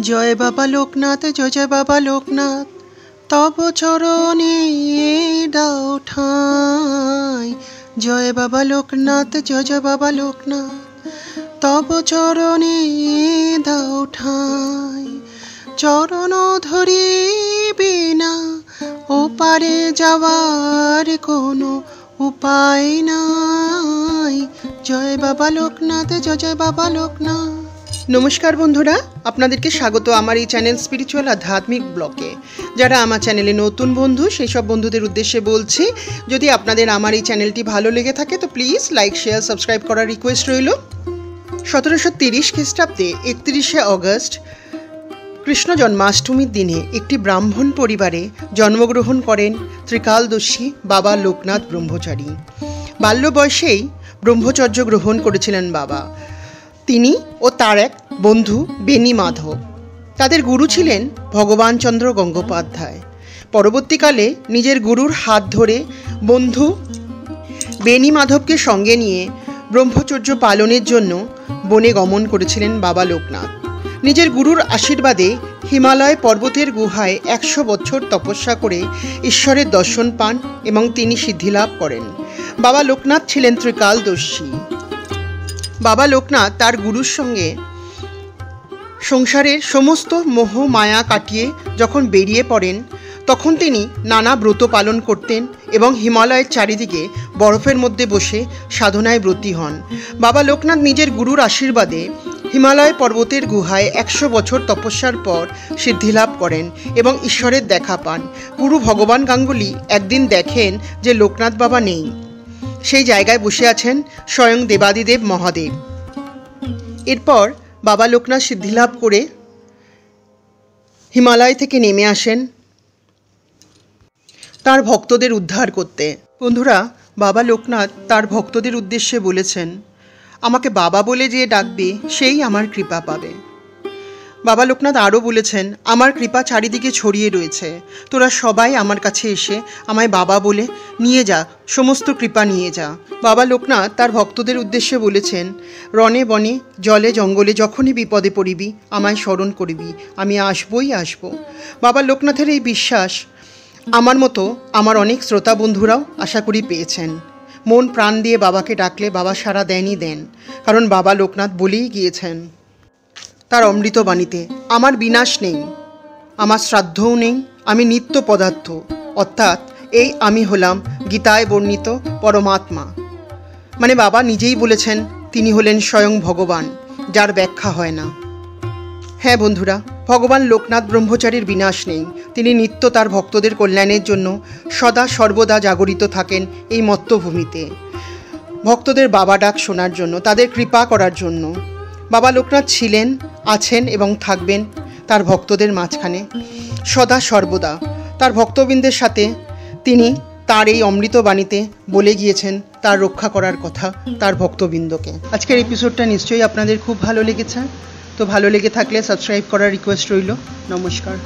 জয় বাবা লোকনাথ, জয় জয় বাবা লোকনাথ, তব চরণে দাও ঠাঁই। জয় বাবা লোকনাথ, জয় জয় বাবা লোকনাথ, তব চরণে দাও ঠাঁই। চরণ ধরি বিনা ওপারে যাওয়ার কোনো উপায় নাই। জয় বাবা লোকনাথ, জয় জয় বাবা লোকনাথ। নমস্কার বন্ধুরা, আপনাদেরকে স্বাগত আমার এই চ্যানেল স্পিরিচুয়াল আধ্যাত্মিক ব্লগে। যারা আমার চ্যানেলে নতুন বন্ধু, সেই সব বন্ধুদের উদ্দেশ্যে বলছি, যদি আপনাদের আমার এই চ্যানেলটি ভালো লেগে থাকে তো প্লিজ লাইক, শেয়ার, সাবস্ক্রাইব করার রিকোয়েস্ট রইল। 1730 খ্রিস্টাব্দে 31শে অগস্ট কৃষ্ণ জন্মাষ্টমীর দিনে একটি ব্রাহ্মণ পরিবারে জন্মগ্রহণ করেন ত্রিকালদর্শী বাবা লোকনাথ ব্রহ্মচারী। বাল্য বয়সেই ব্রহ্মচর্য গ্রহণ করেছিলেন বাবা। তিনি ও তার এক বন্ধু বেনি মাধব। তাদের গুরু ছিলেন ভগবানচন্দ্র গঙ্গোপাধ্যায়। পরবর্তীকালে নিজের গুরুর হাত ধরে বন্ধু বেনি মাধবকে সঙ্গে নিয়ে ব্রহ্মচর্য পালনের জন্য বনে গমন করেছিলেন বাবা লোকনাথ। নিজের গুরুর আশীর্বাদে হিমালয় পর্বতের গুহায় 100 বছর তপস্যা করে ঈশ্বরের দর্শন পান এবং তিনি সিদ্ধিলাভ করেন। বাবা লোকনাথ ছিলেন ত্রিকালদর্শী। বাবা লোকনাথ তার গুরুর সঙ্গে সংসারের সমস্ত মোহ মায়া কাটিয়ে যখন বেরিয়ে পড়েন, তখন তিনি নানা ব্রত পালন করতেন এবং হিমালয়ের চারিদিকে বরফের মধ্যে বসে সাধনায় ব্রতী হন। বাবা লোকনাথ নিজের গুরুর আশীর্বাদে হিমালয় পর্বতের গুহায় 100 বছর তপস্যার পর সিদ্ধিলাভ করেন এবং ঈশ্বরের দেখা পান। গুরু ভগবান গাঙ্গুলি একদিন দেখেন যে লোকনাথ বাবা নেই, সেই জায়গায় বসে আছেন স্বয়ং দেবাদিদেব মহাদেব। এরপর বাবা লোকনাথ সিদ্ধিলাভ করে হিমালয় থেকে নেমে আসেন তার ভক্তদের উদ্ধার করতে। বন্ধুরা, বাবা লোকনাথ তার ভক্তদের উদ্দেশ্যে বলেছেন, আমাকে বাবা বলে যে ডাকবে সেই আমার কৃপা পাবে। বাবা লোকনাথ আরও বলেছেন, আমার কৃপা চারিদিকে ছড়িয়ে রয়েছে, তোরা সবাই আমার কাছে এসে আমায় বাবা বলে নিয়ে যা, সমস্ত কৃপা নিয়ে যা। বাবা লোকনাথ তার ভক্তদের উদ্দেশ্যে বলেছেন, রণে বনে জলে জঙ্গলে যখনই বিপদে পড়িবি আমায় স্মরণ করিবি, আমি আসবই আসব। বাবা লোকনাথের এই বিশ্বাস আমার মতো আমার অনেক শ্রোতা বন্ধুরাও আশা করি পেয়েছেন। মন প্রাণ দিয়ে বাবাকে ডাকলে বাবা সাড়া দেনই দেন, কারণ বাবা লোকনাথ বলেই গিয়েছেন তার অমৃত বাণীতে, আমার বিনাশ নেই, আমার শ্রাদ্ধও নেই, আমি নিত্য পদার্থ, অর্থাৎ এই আমি হলাম গীতায় বর্ণিত পরমাত্মা। মানে বাবা নিজেই বলেছেন তিনি হলেন স্বয়ং ভগবান, যার ব্যাখ্যা হয় না। হ্যাঁ বন্ধুরা, ভগবান লোকনাথ ব্রহ্মচারীর বিনাশ নেই, তিনি নিত্য তার ভক্তদের কল্যাণের জন্য সদা সর্বদা জাগরিত থাকেন এই মত্তভূমিতে, ভক্তদের বাবা ডাক শোনার জন্য, তাদের কৃপা করার জন্য। বাবা লোকনাথ ছিলেন, আছেন এবং থাকবেন তার ভক্তদের মাঝখানে সদা সর্বদা। তার ভক্তবৃন্দের সাথে তিনি তার এই অমৃত বাণীতে বলে গিয়েছেন তার রক্ষা করার কথা তার ভক্তবৃন্দকে। আজকের এপিসোডটা নিশ্চয়ই আপনাদের খুব ভালো লেগেছে। তো ভালো লেগে থাকলে সাবস্ক্রাইব করার রিকোয়েস্ট রইল। নমস্কার।